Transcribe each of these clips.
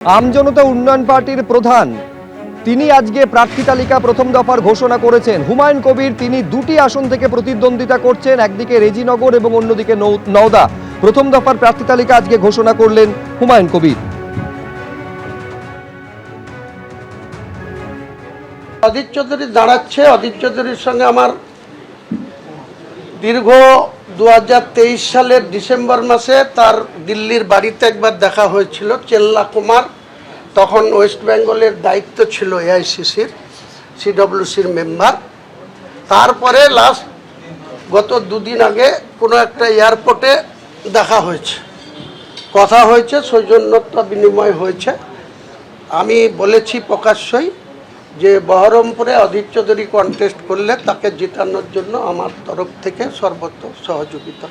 আমজনতা উন্নয়ন পার্টির প্রধান তিনি আজকে প্রার্থী তালিকা প্রথম দফার ঘোষণা করেছেন। হুমায়ুন কবির তিনি দুটি আসন থেকে প্রতিদ্বন্দ্বিতা করছেন, একদিকে রেজিনগর এবং অন্যদিকে নওদা। প্রথম দফার প্রার্থী তালিকা আজকে ঘোষণা করলেন হুমায়ুন কবির। অধীর চৌধুরী দাঁড়াচ্ছে। অধীর চৌধুরীর সঙ্গে আমার দীর্ঘ 2023 সালের ডিসেম্বর মাসে তার দিল্লির বাড়িতে একবার দেখা হয়েছিল। চেল্লা কুমার তখন ওয়েস্ট বেঙ্গলের দায়িত্ব ছিল এআইসিসির, সিডব্লিউসির মেম্বার। তারপরে লাস্ট গত দুদিন আগে কোনো একটা এয়ারপোর্টে দেখা হয়েছে, কথা হয়েছে, সৌজন্যতা বিনিময় হয়েছে। আমি বলেছি প্রকাশ্যই যে বহরমপুরে অধীর চৌধুরী কন্টেস্ট করলে তাকে জেতানোর জন্য আমার তরফ থেকে সর্বোচ্চ সহযোগিতা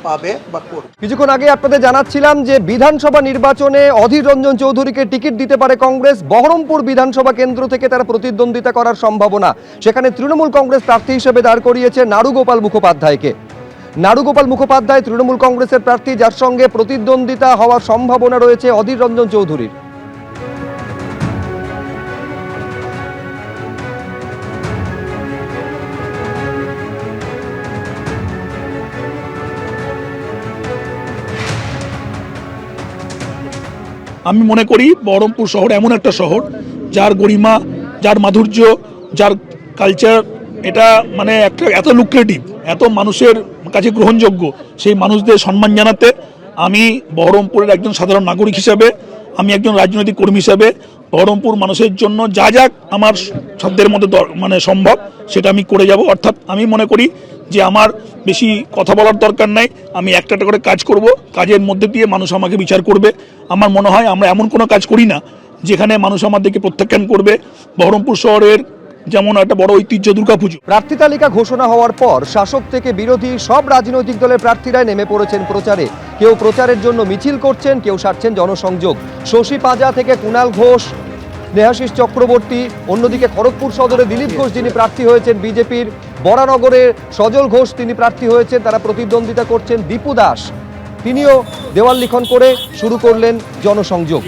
পাবে বা করবে। কিছুক্ষণ আগে আপনাদের জানাচ্ছিলাম যে বিধানসভা নির্বাচনে অধীর রঞ্জন চৌধুরীকে টিকিট দিতে পারে কংগ্রেস। বহরমপুর বিধানসভা কেন্দ্র থেকে তারা প্রতিদ্বন্দ্বিতা করার সম্ভাবনা। সেখানে তৃণমূল কংগ্রেস প্রার্থী হিসেবে দাঁড় করিয়েছে নাড়ুগোপাল মুখোপাধ্যায়কে। নাড়ুগোপাল মুখোপাধ্যায় তৃণমূল কংগ্রেসের প্রার্থী, যার সঙ্গে প্রতিদ্বন্দ্বিতা হওয়ার সম্ভাবনা রয়েছে অধীর রঞ্জন চৌধুরীর। আমি মনে করি বহরমপুর শহর এমন একটা শহর যার গরিমা, যার মাধুর্য, যার কালচার, এটা মানে একটা এত লুক্রেটিভ, এত মানুষের কাছে গ্রহণযোগ্য। সেই মানুষদের সম্মান জানাতে আমি বহরমপুরের একজন সাধারণ নাগরিক হিসাবে, আমি একজন রাজনৈতিক কর্মী হিসাবে বহরমপুর মানুষের জন্য যা যা আমার সাধ্যের মধ্যে মানে সম্ভব সেটা আমি করে যাব। অর্থাৎ আমি মনে করি যে আমার বেশি কথা বলার দরকার নাই, আমি একটা করে কাজ করব, কাজের মধ্যে দিয়ে মানুষ আমাকে বিচার করবে। আমার মনে হয় আমরা এমন কোনো কাজ করি না যেখানে মানুষ আমাদেরকে প্রত্যাখ্যান করবে। বহরমপুর শহরের যেমন একটা বড় ঐতিহ্য দুর্গাপুজো। প্রার্থী তালিকা ঘোষণা হওয়ার পর শাসক থেকে বিরোধী সব রাজনৈতিক দলের প্রার্থীরাই নেমে পড়েছেন প্রচারে। কেউ প্রচারের জন্য মিছিল করছেন, কেউ সারছেন জনসংযোগ। শশী পাঁজা থেকে কুণাল ঘোষ, স্নেহাশিস চক্রবর্তী, অন্যদিকে খড়গপুর সদরে দিলীপ ঘোষ যিনি প্রার্থী হয়েছেন বিজেপির, বরানগরে সজল ঘোষ তিনি প্রার্থী হয়েছেন, তারা প্রতিদ্বন্দ্বিতা করছেন। দীপু দাস তিনিও দেওয়াল লিখন করে শুরু করলেন জনসংযোগ।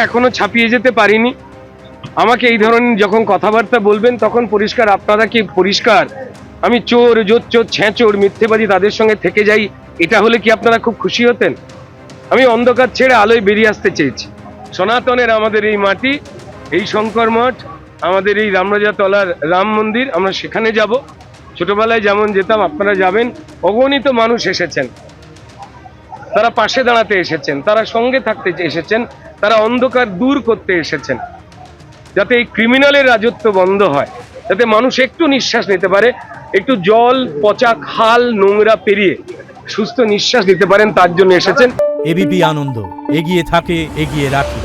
এখনো ছাপিয়ে যেতে পারিনি। আমাকে এই ধরনের যখন কথাবার্তা বলবেন তখন পরিষ্কার, আপনারা কি পরিষ্কার আমি চোর, জোচ্চোর, ছ্যাঁচোর, মিথ্যেবাদী তাদের সঙ্গে থেকে যাই, এটা হলে কি আপনারা খুব খুশি হতেন? আমি অন্ধকার ছেড়ে আলোয় বেরিয়ে আসতে চেয়েছি। সনাতনের আমাদের এই মাটি, এই শঙ্কর মঠ, আমাদের এই রামরাজাতলার রাম মন্দির, আমরা সেখানে যাব। ছোটবেলায় যেমন যেতাম আপনারা যাবেন। অগণিত মানুষ এসেছেন, তারা পাশে দাঁড়াতে এসেছেন, তারা সঙ্গে থাকতে এসেছেন, তারা অন্ধকার দূর করতে এসেছেন, যাতে এই ক্রিমিনালের রাজত্ব বন্ধ হয়, যাতে মানুষ একটু নিঃশ্বাস নিতে পারে, একটু জল, পচা খাল, নোংরা পেরিয়ে সুস্থ নিঃশ্বাস নিতে পারেন, তার জন্য এসেছেন। এবিপি আনন্দ, এগিয়ে থাকে, এগিয়ে রাখে।